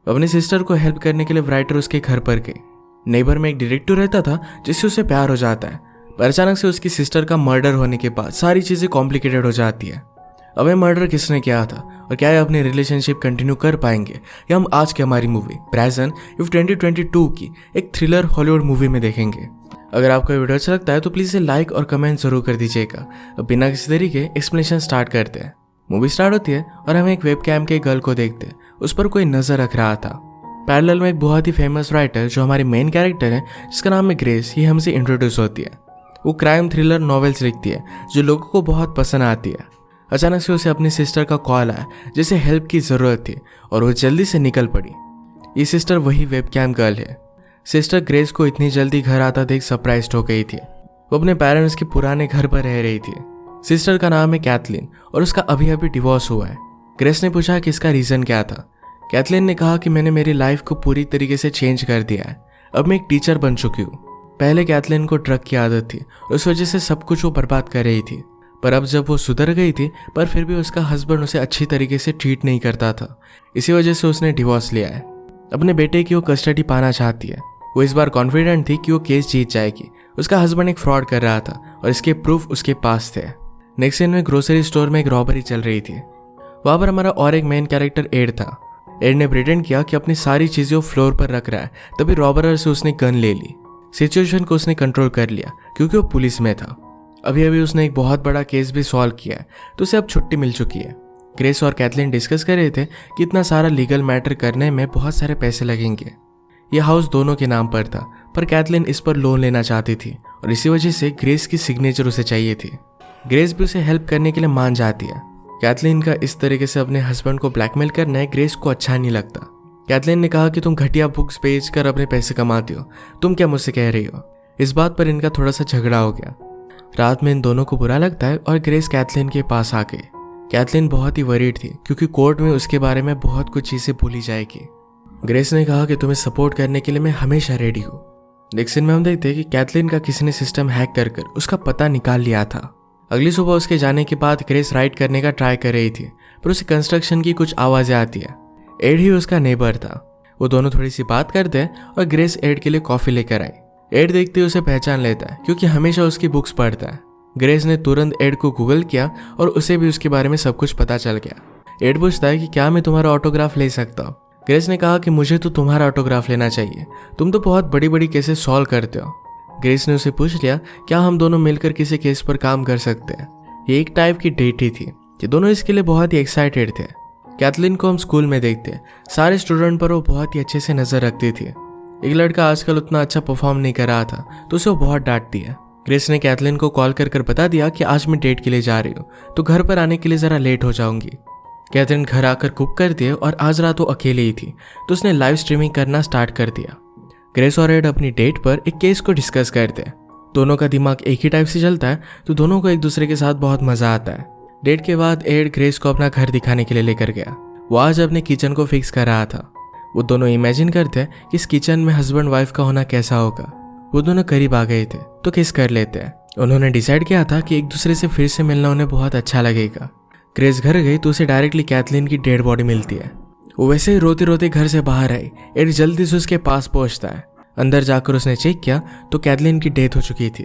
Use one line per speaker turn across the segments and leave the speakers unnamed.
अपनी सिस्टर को हेल्प करने के लिए राइटर उसके घर पर गई। नेबर में एक डिटेक्टिव रहता था जिससे उसे प्यार हो जाता है, पर अचानक से उसकी सिस्टर का मर्डर होने के बाद सारी चीज़ें कॉम्प्लिकेटेड हो जाती है। अब ये मर्डर किसने किया था और क्या ये अपनी रिलेशनशिप कंटिन्यू कर पाएंगे, या हम आज की हमारी मूवी प्रेजेंट इफ 2022 की एक थ्रिलर हॉलीवुड मूवी में देखेंगे। अगर आपको वीडियो अच्छा लगता है तो प्लीज़ इसे लाइक और कमेंट जरूर कर दीजिएगा। अब बिना किसी तरीके एक्सप्लेनेशन स्टार्ट करते हैं। मूवी स्टार्ट होती है और हम एक वेब कैम के गर्ल को देखते हैं। उस पर कोई नजर रख रहा था। पैरेलल में एक बहुत ही फेमस राइटर जो हमारी मेन कैरेक्टर है जिसका नाम है ग्रेस, ये हमसे इंट्रोड्यूस होती है। वो क्राइम थ्रिलर नॉवेल्स लिखती है जो लोगों को बहुत पसंद आती है। अचानक से उसे अपनी सिस्टर का कॉल आया जिसे हेल्प की ज़रूरत थी और वो जल्दी से निकल पड़ी। ये सिस्टर वही वेब कैम गर्ल है। सिस्टर ग्रेस को इतनी जल्दी घर आता देख सरप्राइज्ड हो गई थी। वो अपने पेरेंट्स के पुराने घर पर रह रही थी। सिस्टर का नाम है कैथलीन और उसका अभी अभी डिवोर्स हुआ है। ग्रेस ने पूछा कि इसका रीज़न क्या था। कैथलीन ने कहा कि मैंने मेरी लाइफ को पूरी तरीके से चेंज कर दिया है। अब मैं एक टीचर बन चुकी हूँ। पहले कैथलीन को ड्रग की आदत थी, उस वजह से सब कुछ वो बर्बाद कर रही थी। पर अब जब वो सुधर गई थी, पर फिर भी उसका हस्बैंड उसे अच्छी तरीके से ट्रीट नहीं करता था। इसी वजह से उसने डिवोर्स लिया है। अपने बेटे की वो कस्टडी पाना चाहती है। वो इस बार कॉन्फिडेंट थी कि वो केस जीत जाएगी। उसका हस्बैंड एक फ्रॉड कर रहा था और इसके प्रूफ उसके पास थे। नेक्स्ट सीन में ग्रोसरी स्टोर में एक रॉबरी चल रही थी। वहाँ पर हमारा और एक मेन कैरेक्टर एड था। एड ने प्रिटेंड किया कि अपनी सारी चीज़ें वो फ्लोर पर रख रहा है, तभी रॉबरर से उसने गन ले ली। सिचुएशन को उसने कंट्रोल कर लिया क्योंकि वो पुलिस में था। अभी अभी उसने एक बहुत बड़ा केस भी सॉल्व किया है, तो उसे अब छुट्टी मिल चुकी है। ग्रेस और कैथलीन डिस्कस कर रहे थे कि इतना सारा लीगल मैटर करने में बहुत सारे पैसे लगेंगे। यह हाउस दोनों के नाम पर था, पर कैथलीन इस पर लोन लेना चाहती थी और इसी वजह से ग्रेस की सिग्नेचर उसे चाहिए थी। ग्रेस भी उसे हेल्प करने के लिए मान जाती है। कैथलीन का इस तरीके से अपने हस्बैंड को ब्लैकमेल करना है ग्रेस को अच्छा नहीं लगता। कैथलीन ने कहा कि तुम घटिया बुक्स बेचकर अपने पैसे कमाती हो, तुम क्या मुझसे कह रही हो। इस बात पर इनका थोड़ा सा झगड़ा हो गया। रात में इन दोनों को बुरा लगता है और ग्रेस कैथलीन के पास आ गई। कैथलीन बहुत ही वरीड थी क्योंकि कोर्ट में उसके बारे में बहुत कुछ चीज़ें भूली जाएगी। ग्रेस ने कहा कि तुम्हें सपोर्ट करने के लिए मैं हमेशा रेडी हूँ। नेक्स्ट सीन में हम देखते हैं कि कैथलीन का किसी ने सिस्टम हैक कर उसका पता निकाल लिया था। अगली सुबह उसके जाने के बाद ग्रेस राइड करने का ट्राई कर रही थी, पर उसे कंस्ट्रक्शन की कुछ आवाज़ें आती है। एड ही उसका नेबर था। वो दोनों थोड़ी सी बात करते हैं और ग्रेस एड के लिए कॉफ़ी लेकर आई। एड देखते ही उसे पहचान लेता है क्योंकि हमेशा उसकी बुक्स पढ़ता है। ग्रेस ने तुरंत एड को गूगल किया और उसे भी उसके बारे में सब कुछ पता चल गया। एड पूछता है कि क्या मैं तुम्हारा ऑटोग्राफ ले सकता हूँ। ग्रेस ने कहा कि मुझे तो तुम्हारा ऑटोग्राफ लेना चाहिए, तुम तो बहुत बड़ी बड़ी केसेस सॉल्व करते हो। ग्रेस ने उसे पूछ लिया क्या हम दोनों मिलकर किसी केस पर काम कर सकते हैं। ये एक टाइप की डेट ही थी कि दोनों इसके लिए बहुत ही एक्साइटेड थे। कैथलीन को हम स्कूल में देखते हैं, सारे स्टूडेंट पर वो बहुत ही अच्छे से नजर रखती थी। एक लड़का आजकल उतना अच्छा परफॉर्म नहीं कर रहा था तो उसे वो बहुत डांटती है। ग्रेस ने कैथलीन को कॉल कर बता दिया कि आज मैं डेट के लिए जा रही हूँ, तो घर पर आने के लिए ज़रा लेट हो जाऊंगी। कैथलीन घर आकर कुक कर दिए और आज रात वो अकेले ही थी, तो उसने लाइव स्ट्रीमिंग करना स्टार्ट कर दिया। ग्रेस और एड अपनी डेट पर एक केस को डिस्कस करते हैं। दोनों का दिमाग एक ही टाइप से चलता है, तो दोनों को एक दूसरे के साथ बहुत मज़ा आता है। डेट के बाद एड ग्रेस को अपना घर दिखाने के लिए लेकर गया। वो आज अपने किचन को फिक्स कर रहा था। वो दोनों इमेजिन करते हैं कि इस किचन में हस्बैंड वाइफ का होना कैसा होगा। वो दोनों करीब आ गए थे तो किस कर लेते हैं। उन्होंने डिसाइड किया था कि एक दूसरे से फिर से मिलना उन्हें बहुत अच्छा लगेगा। ग्रेस घर गई तो उसे डायरेक्टली कैथलीन की डेड बॉडी मिलती है। वो वैसे ही रोते रोते घर से बाहर आई। एड जल्दी से उसके पास पहुंचता है। अंदर जाकर उसने चेक किया तो कैथलीन की डेथ हो चुकी थी।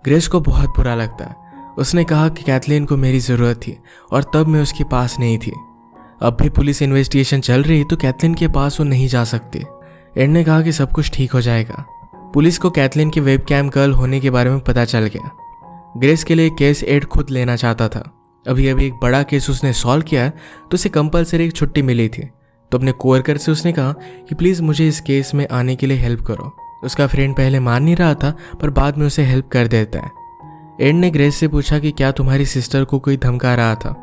ग्रेस को बहुत बुरा लगता है। उसने कहा कि कैथलीन को मेरी ज़रूरत थी और तब मैं उसके पास नहीं थी। अब भी पुलिस इन्वेस्टिगेशन चल रही तो कैथलीन के पास वो नहीं जा सकती। एड ने कहा कि सब कुछ ठीक हो जाएगा। पुलिस को कैथलीन की वेब कैम गर्ल होने के बारे में पता चल गया। ग्रेस के लिए केस एड खुद लेना चाहता था। अभी अभी एक बड़ा केस उसने सॉल्व किया है तो उसे कंपलसरी एक छुट्टी मिली थी, तो अपने कोवर्कर से उसने कहा कि प्लीज़ मुझे इस केस में आने के लिए हेल्प करो। उसका फ्रेंड पहले मान नहीं रहा था पर बाद में उसे हेल्प कर देता है। एड ने ग्रेस से पूछा कि क्या तुम्हारी सिस्टर को कोई धमका रहा था,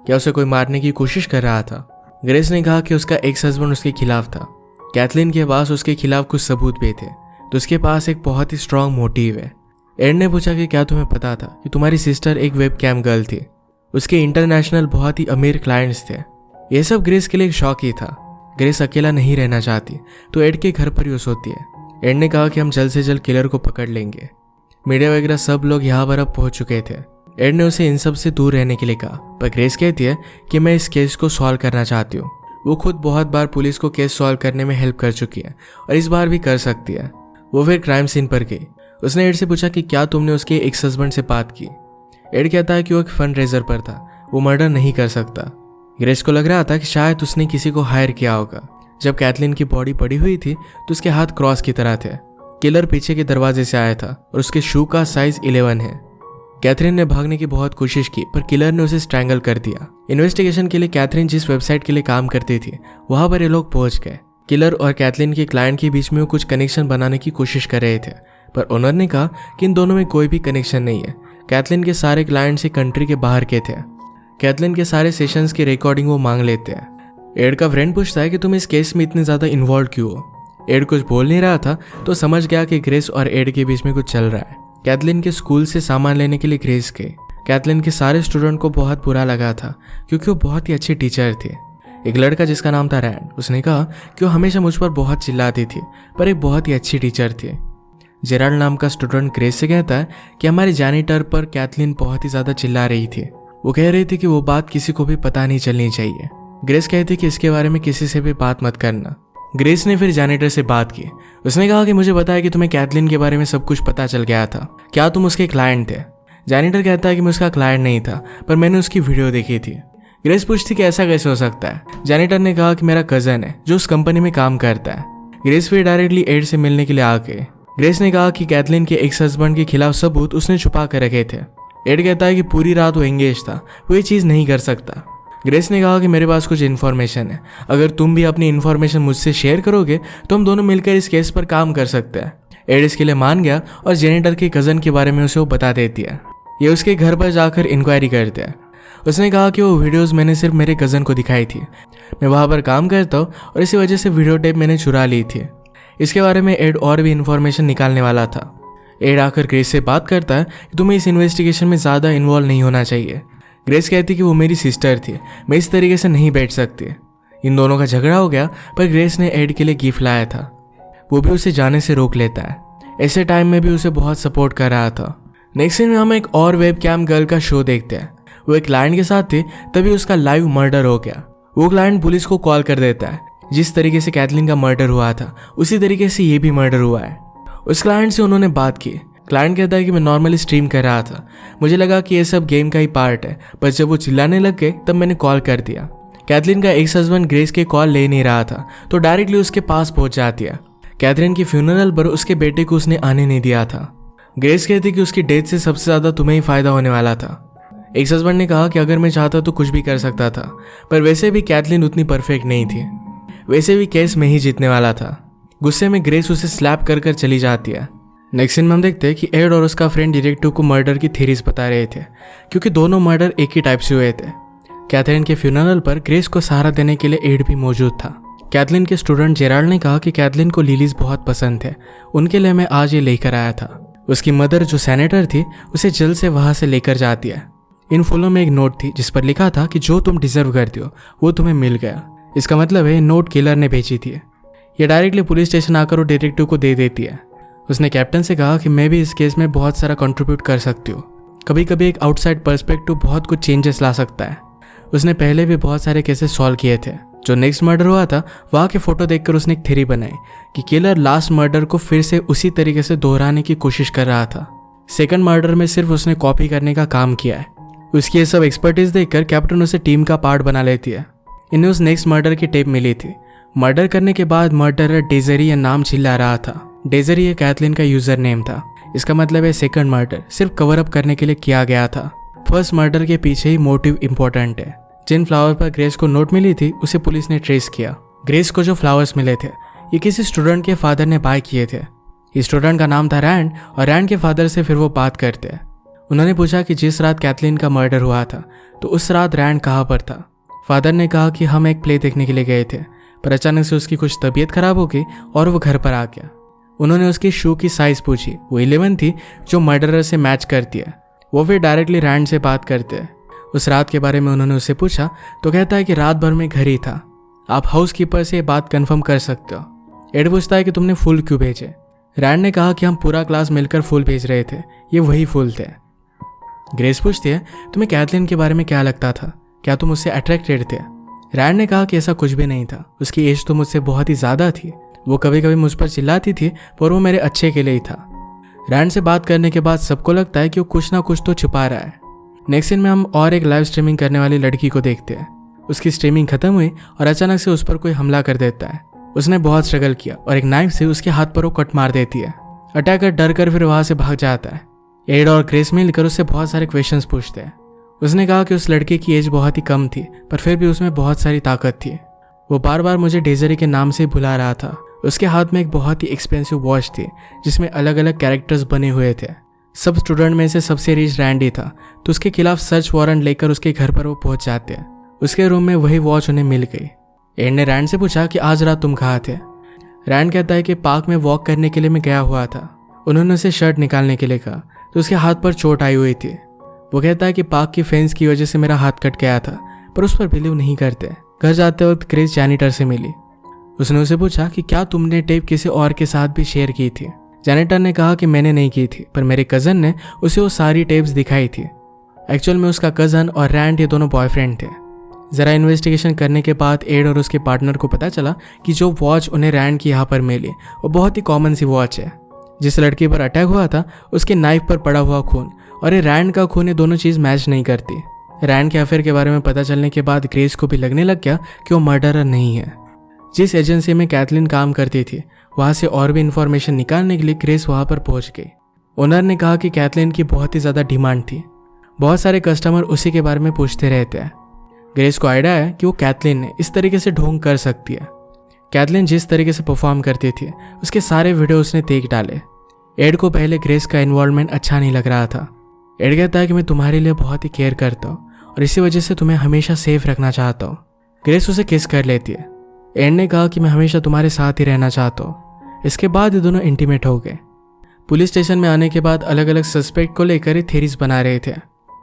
क्या उसे कोई मारने की कोशिश कर रहा था। ग्रेस ने कहा कि उसका एक्स हस्बैंड उसके खिलाफ था। कैथलीन के पास उसके खिलाफ कुछ सबूत भी थे, तो उसके पास एक बहुत ही स्ट्रांग मोटिव है। एड ने पूछा कि क्या तुम्हें पता था कि तुम्हारी सिस्टर एक वेब कैम गर्ल थी, उसके इंटरनेशनल बहुत ही अमीर क्लाइंट्स थे। यह सब ग्रेस के लिए एक शौक ही था। ग्रेस अकेला नहीं रहना चाहती तो एड के घर पर ही सोती है। एड ने कहा कि हम जल्द से जल्द किलर को पकड़ लेंगे। मीडिया वगैरह सब लोग यहाँ पर अब पहुंच चुके थे। एड ने उसे इन सब से दूर रहने के लिए कहा, पर ग्रेस कहती है कि मैं इस केस को सॉल्व करना चाहती हूँ। वो खुद बहुत बार पुलिस को केस सॉल्व करने में हेल्प कर चुकी है और इस बार भी कर सकती है। वो फिर क्राइम सीन पर गई। उसने एड से पूछा कि क्या तुमने उसके एक्स हस्बैंड से बात की। एड कहता है कि वो एक फंड रेजर पर था, वो मर्डर नहीं कर सकता। ग्रेस को लग रहा था कि शायद उसने किसी को हायर किया होगा। जब कैथलीन की बॉडी पड़ी हुई थी तो उसके हाथ क्रॉस की तरह थे। किलर पीछे के दरवाजे से आया था और उसके शू का साइज 11 है। कैथरीन ने भागने की बहुत कोशिश की पर किलर ने उसे स्ट्रैंगल कर दिया। इन्वेस्टिगेशन के लिए कैथरीन जिस वेबसाइट के लिए काम करती थी वहां पर ये लोग पहुंच गए। किलर और कैथलीन के क्लाइंट के बीच में वो कुछ कनेक्शन बनाने की कोशिश कर रहे थे, पर ओनर ने कहा कि इन दोनों में कोई भी कनेक्शन नहीं है। कैथलीन के सारे क्लाइंट से कंट्री के बाहर के थे। कैथलीन के सारे सेशंस की रिकॉर्डिंग वो मांग लेते हैं। एड का फ्रेंड पूछता है कि तुम इस केस में इतने ज्यादा इन्वॉल्व क्यों हो। एड कुछ बोल नहीं रहा था तो समझ गया कि ग्रेस और एड के बीच में कुछ चल रहा है। कैथलीन के स्कूल से सामान लेने के लिए ग्रेस गई। कैथलीन के सारे स्टूडेंट को बहुत बुरा लगा था क्योंकि वो बहुत ही अच्छी टीचर थी। एक लड़का जिसका नाम था रैंड, उसने कहा कि वो हमेशा मुझ पर बहुत चिल्लाती थी पर एक बहुत ही अच्छी टीचर थी। जेराल्ड नाम का स्टूडेंट ग्रेस से कहता है कि हमारे जैनिटर पर कैथलीन बहुत ही ज्यादा चिल्ला रही थी। वो कह रही थी कि वो बात किसी को भी पता नहीं चलनी चाहिए। ग्रेस कहती कि इसके बारे में किसी से भी बात मत करना। ग्रेस ने फिर जैनिटर से बात की। उसने कहा कि मुझे पता है कि तुम्हें कैथलीन के बारे में सब कुछ पता चल गया था, क्या तुम उसके क्लाइंट थे। जैनिटर कहता है कि मैं उसका क्लाइंट नहीं था पर मैंने उसकी वीडियो देखी थी। ग्रेस पूछती कि ऐसा कैसे हो सकता है। जैनिटर ने कहा कि मेरा कजन है जो उस कंपनी में काम करता है। ग्रेस फिर डायरेक्टली एड से मिलने के लिए आ गए। ग्रेस ने कहा कि कैथलीन के एक्स हस्बैंड के खिलाफ सबूत उसने छुपा कर रखे थे। एड कहता है कि पूरी रात वो एंगेज था, वो ये चीज़ नहीं कर सकता। ग्रेस ने कहा कि मेरे पास कुछ इन्फॉर्मेशन है, अगर तुम भी अपनी इन्फॉर्मेशन मुझसे शेयर करोगे तो हम दोनों मिलकर इस केस पर काम कर सकते हैं। एड इसके लिए मान गया और जेनिटर के कज़न के बारे में उसे वो बता देती है। ये उसके घर पर जाकर इंक्वायरी करते हैं। उसने कहा कि वो वीडियोस मैंने सिर्फ मेरे कज़न को दिखाई थी, मैं वहाँ पर काम करता हूँ और इसी वजह से वीडियो टेप मैंने चुरा ली थी। इसके बारे में एड और भी इन्फॉर्मेशन निकालने वाला था। एड आकर ग्रेस से बात करता है कि तुम्हें इस इन्वेस्टिगेशन में ज़्यादा इन्वॉल्व नहीं होना चाहिए। ग्रेस कहती कि वो मेरी सिस्टर थी, मैं इस तरीके से नहीं बैठ सकती। इन दोनों का झगड़ा हो गया पर ग्रेस ने एड के लिए गिफ्ट लाया था, वो भी उसे जाने से रोक लेता है। ऐसे टाइम में भी उसे बहुत सपोर्ट कर रहा था। नेक्स्ट सीन में हम एक और वेब कैम गर्ल का शो देखते हैं। वो एक क्लाइंट के साथ थी, तभी उसका लाइव मर्डर हो गया। वो क्लाइंट पुलिस को कॉल कर देता है। जिस तरीके से कैथलीन का मर्डर हुआ था उसी तरीके से ये भी मर्डर हुआ है। उस क्लाइंट से उन्होंने बात की। क्लाइंट कहता है कि मैं नॉर्मली स्ट्रीम कर रहा था, मुझे लगा कि ये सब गेम का ही पार्ट है, पर जब वो चिल्लाने लग गए तब मैंने कॉल कर दिया। कैथलीन का एक्स हस्बैंड ग्रेस के कॉल ले नहीं रहा था तो डायरेक्टली उसके पास पहुंच जाती है। कैथरीन की फ्यूनरल पर उसके बेटे को उसने आने नहीं दिया था। ग्रेस कहती कि उसकी डेथ से सबसे ज़्यादा तुम्हें ही फायदा होने वाला था। एक्स हस्बैंड ने कहा कि अगर मैं चाहता तो कुछ भी कर सकता था, पर वैसे भी कैथलीन उतनी परफेक्ट नहीं थी, वैसे भी केस में ही जीतने वाला था। गुस्से में ग्रेस उसे स्लैप कर चली जाती है। नेक्स्ट सीन में हम देखते हैं कि एड और उसका फ्रेंड डिटेक्टिव को मर्डर की थ्योरीज बता रहे थे क्योंकि दोनों मर्डर एक ही टाइप से हुए थे। कैथरीन के फ्यूनरल पर ग्रेस को सहारा देने के लिए एड भी मौजूद था। कैथलीन के स्टूडेंट जेराल्ड ने कहा कि कैथलीन को लिलीज बहुत पसंद थे, उनके लिए मैं आज ये लेकर आया था। उसकी मदर जो सेनेटर थी उसे जल्द से वहाँ से लेकर जाती है। इन फूलों में एक नोट थी जिस पर लिखा था कि जो तुम डिजर्व करते हो वो तुम्हें मिल गया। इसका मतलब है नोट किलर ने भेजी थी। ये डायरेक्टली पुलिस स्टेशन आकर वो डिटेक्टिव को दे देती है। उसने कैप्टन से कहा कि मैं भी इस केस में बहुत सारा कंट्रीब्यूट कर सकती हूँ, कभी कभी एक आउटसाइड पर्सपेक्टिव बहुत कुछ चेंजेस ला सकता है। उसने पहले भी बहुत सारे केसेस सॉल्व किए थे। जो नेक्स्ट मर्डर हुआ था वहाँ के फोटो देखकर उसने एक थ्योरी बनाई कि किलर लास्ट मर्डर को फिर से उसी तरीके से दोहराने की कोशिश कर रहा था। सेकंड मर्डर में सिर्फ उसने कॉपी करने का काम किया है। उसकी ये सब एक्सपर्टीज देखकर कैप्टन उसे टीम का पार्ट बना लेती है। इन्हें उस नेक्स्ट मर्डर की टेप मिली थी। मर्डर करने के बाद मर्डरर डेजरी या नाम चिल्ला रहा था। डेजरी ये कैथलीन का यूजर नेम था। इसका मतलब है सेकंड मर्डर सिर्फ कवर अप करने के लिए किया गया था। फर्स्ट मर्डर के पीछे ही मोटिव इंपॉर्टेंट है। जिन फ्लावर पर ग्रेस को नोट मिली थी उसे पुलिस ने ट्रेस किया। ग्रेस को जो फ्लावर्स मिले थे ये किसी स्टूडेंट के फादर ने बाय किए थे। इस स्टूडेंट का नाम था रैंड और रैंड के फादर से फिर वो बात करते हैं। उन्होंने पूछा कि जिस रात कैथलीन का मर्डर हुआ था तो उस रात रैंड कहाँ पर था। फादर ने कहा कि हम एक प्ले देखने के लिए गए थे, पर अचानक से उसकी कुछ तबीयत खराब हो गई और वो घर पर आ गया। उन्होंने उसकी शू की साइज पूछी, वो 11 थी जो मर्डरर से मैच करती है। वो फिर डायरेक्टली रैंड से बात करते हैं। उस रात के बारे में उन्होंने उससे पूछा तो कहता है कि रात भर में घर ही था। आप हाउसकीपर से ये बात कंफर्म कर सकते हो। एड पूछता है कि तुमने फूल क्यों भेजे। रैंड ने कहा कि हम पूरा क्लास मिलकर फूल भेज रहे थे, ये वही फूल थे। ग्रेस पूछती है तुम्हें कैथलीन के बारे में क्या लगता था, क्या तुम उससे अट्रैक्टेड थे। रैंड ने कहा कि ऐसा कुछ भी नहीं था, उसकी एज तो मुझसे बहुत ही ज़्यादा थी। वो कभी कभी मुझ पर चिल्लाती थी पर वो मेरे अच्छे के लिए ही था। रैंड से बात करने के बाद सबको लगता है कि वो कुछ ना कुछ तो छुपा रहा है। नेक्स्ट सीन में हम और एक लाइव स्ट्रीमिंग करने वाली लड़की को देखते हैं। उसकी स्ट्रीमिंग खत्म हुई और अचानक से उस पर कोई हमला कर देता है। उसने बहुत स्ट्रगल किया और एक नाइफ से उसके हाथ पर वो कट मार देती है। अटैकर डर कर फिर वहां से भाग जाता है। एड और ग्रेस मिलकर उससे बहुत सारे क्वेश्चंस पूछते हैं। उसने कहा कि उस लड़के की एज बहुत ही कम थी पर फिर भी उसमें बहुत सारी ताकत थी। वो बार बार मुझे डेजरी के नाम से बुला रहा था। उसके हाथ में एक बहुत ही एक्सपेंसिव वॉच थी जिसमें अलग अलग कैरेक्टर्स बने हुए थे। सब स्टूडेंट में से सबसे रिच रैंडी था, तो उसके खिलाफ सर्च वारंट लेकर उसके घर पर वो पहुंच जाते हैं। उसके रूम में वही वॉच उन्हें मिल गई। एड ने रैंड से पूछा कि आज रात तुम कहाँ थे। रैंड कहता है कि पार्क में वॉक करने के लिए मैं गया हुआ था। उन्होंने उसे शर्ट निकालने के लिए कहा तो उसके हाथ पर चोट आई हुई थी। वो कहता है कि पार्क की फेंस की वजह से मेरा हाथ कट गया था, पर उस पर बिलीव नहीं करते। घर जाते वक्त ग्रेस जैनिटर से मिली। उसने उसे पूछा कि क्या तुमने टेप किसी और के साथ भी शेयर की थी। जैनिटर ने कहा कि मैंने नहीं की थी, पर मेरे कज़न ने उसे वो सारी टेप्स दिखाई थी। एक्चुअल में उसका कज़न और रैंड ये दोनों बॉयफ्रेंड थे। ज़रा इन्वेस्टिगेशन करने के बाद एड और उसके पार्टनर को पता चला कि जो वॉच उन्हें रैंड की यहाँ पर मिली वो बहुत ही कॉमन सी वॉच है। जिस लड़की पर अटैक हुआ था उसके नाइफ पर पड़ा हुआ खून और ये रैंड का खून, ये दोनों चीज़ मैच नहीं करती। रैंड के अफेयर के बारे में पता चलने के बाद ग्रेस को भी लगने लग गया कि वो मर्डरर नहीं है। जिस एजेंसी में कैथलीन काम करती थी वहाँ से और भी इंफॉर्मेशन निकालने के लिए ग्रेस वहाँ पर पहुँच गई। ओनर ने कहा कि कैथलीन की बहुत ही ज़्यादा डिमांड थी। बहुत सारे कस्टमर उसी के बारे में पूछते रहते हैं। ग्रेस को आइडिया है कि वो कैथलीन ने इस तरीके से ढोंग कर सकती है। कैथलीन जिस तरीके से परफॉर्म करती थी उसके सारे वीडियो उसने देख डाले। एड को पहले ग्रेस का इन्वॉल्वमेंट अच्छा नहीं लग रहा था। एड कहता है कि मैं तुम्हारे लिए बहुत ही केयर करता हूँ और इसी वजह से तुम्हें हमेशा सेफ रखना चाहता हूँ। ग्रेस उसे किस कर लेती है। एड ने कहा कि मैं हमेशा तुम्हारे साथ ही रहना चाहता हूँ। इसके बाद ये दोनों इंटीमेट हो गए। पुलिस स्टेशन में आने के बाद अलग अलग सस्पेक्ट को लेकर थेरीज बना रहे थे।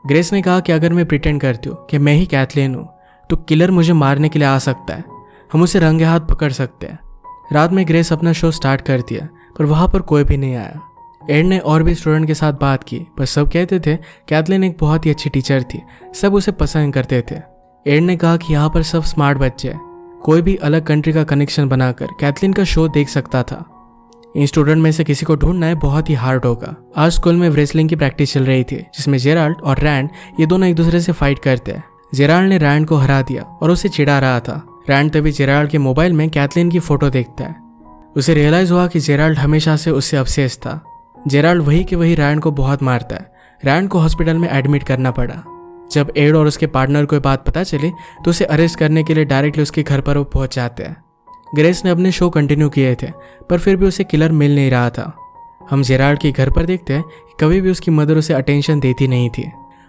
ग्रेस ने कहा कि अगर मैं प्रिटेंड करती हूँ कि मैं ही कैथलीन हूँ तो किलर मुझे मारने के लिए आ सकता है। हम उसे रंगे हाथ पकड़ सकते हैं। रात में ग्रेस अपना शो स्टार्ट कर दिया पर वहाँ पर कोई भी नहीं आया। एड ने और भी स्टूडेंट के साथ बात की पर सब कहते थे कैथलीन एक बहुत ही अच्छी टीचर थी, सब उसे पसंद करते थे। एड ने कहा कि यहाँ पर सब स्मार्ट बच्चे हैं, कोई भी अलग कंट्री का कनेक्शन बनाकर कैथलीन का शो देख सकता था। इन स्टूडेंट में से किसी को ढूंढना है बहुत ही हार्ड होगा। आज स्कूल में रेसलिंग की प्रैक्टिस चल रही थी जिसमें जेराल्ड और रैंड ये दोनों एक दूसरे से फाइट करते हैं। जेराल्ड ने रैंड को हरा दिया और उसे चिढ़ा रहा था। रैंड तभी जेराल्ड के मोबाइल में कैथलीन की फोटो देखता है। उसे रियलाइज हुआ कि जेराल्ड हमेशा से उससे ऑब्सेस्ड था। जेराल्ड वही के वही रैंड को बहुत मारता है। रैंड को हॉस्पिटल में एडमिट करना पड़ा। जब एड और उसके पार्टनर को बात पता चली तो उसे अरेस्ट करने के लिए डायरेक्टली उसके घर पर वो पहुंच जाते हैं। ग्रेस ने अपने शो कंटिन्यू किए थे पर फिर भी उसे किलर मिल नहीं रहा था। हम जेराल्ड के घर पर देखते हैं कि कभी भी उसकी मदर उसे अटेंशन देती नहीं थी।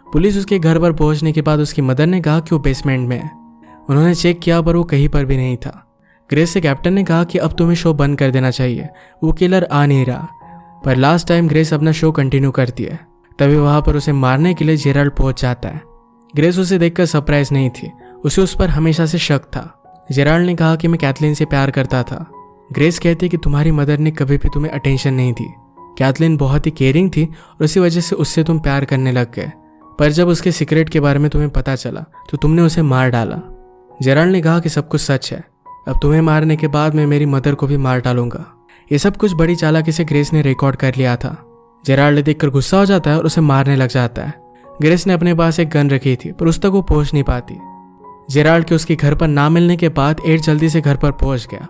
पुलिस उसके घर पर पहुंचने के बाद उसकी मदर ने कहा कि वो बेसमेंट में है। उन्होंने चेक किया पर वो कहीं पर भी नहीं था। ग्रेस से कैप्टन ने कहा कि अब तुम्हें शो बंद कर देना चाहिए, वो किलर आ नहीं रहा। पर लास्ट टाइम ग्रेस अपना शो कंटिन्यू करती है। तभी वहां पर उसे मारने के लिए जेराल्ड पहुंच जाता है। ग्रेस उसे देखकर सरप्राइज नहीं थी, उसे उस पर हमेशा से शक था। जेराल्ड ने कहा कि मैं कैथलीन से प्यार करता था। ग्रेस कहती कि तुम्हारी मदर ने कभी भी तुम्हें अटेंशन नहीं दी। कैथलीन बहुत ही केयरिंग थी और उसी वजह से उससे तुम प्यार करने लग गए, पर जब उसके सीक्रेट के बारे में तुम्हें पता चला तो तुमने उसे मार डाला। जेराल्ड ने कहा कि सब कुछ सच है, अब तुम्हें मारने के बाद मैं मेरी मदर को भी मार डालूंगा। ये सब कुछ बड़ी चालाकी से ग्रेस ने रिकॉर्ड कर लिया था। जेराल्ड देखकर गुस्सा हो जाता है और उसे मारने लग जाता है। ग्रेस ने अपने पास एक गन रखी थी पर उस तक वो पहुंच नहीं पाती। जेराल्ड के उसके घर पर ना मिलने के बाद एड जल्दी से घर पर पहुंच गया।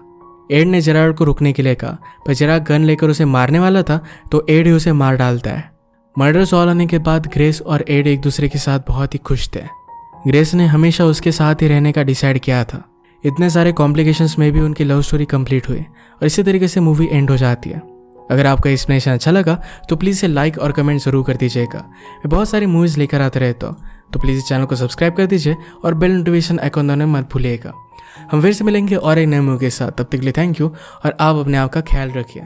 एड ने जेराल्ड को रुकने के लिए कहा पर जेराल्ड गन लेकर उसे मारने वाला था तो एड ही उसे मार डालता है। मर्डर सॉल्व होने के बाद ग्रेस और एड एक दूसरे के साथ बहुत ही खुश थे। ग्रेस ने हमेशा उसके साथ ही रहने का डिसाइड किया था। इतने सारे कॉम्प्लिकेशंस में भी उनकी लव स्टोरी कंप्लीट हुई और इसी तरीके से मूवी एंड हो जाती है। अगर आपका एक्सप्लेनेशन अच्छा लगा तो प्लीज़ इसे लाइक और कमेंट जरूर कर दीजिएगा। मैं बहुत सारी मूवीज़ लेकर आते रहता हूँ, तो प्लीज़ इस चैनल को सब्सक्राइब कर दीजिए और बेल नोटिफिकेशन आइकॉन दबाना मत भूलिएगा। हम फिर से मिलेंगे और एक नए मूवी के साथ, तब तक के लिए थैंक यू और आप अपने आप का ख्याल रखिए।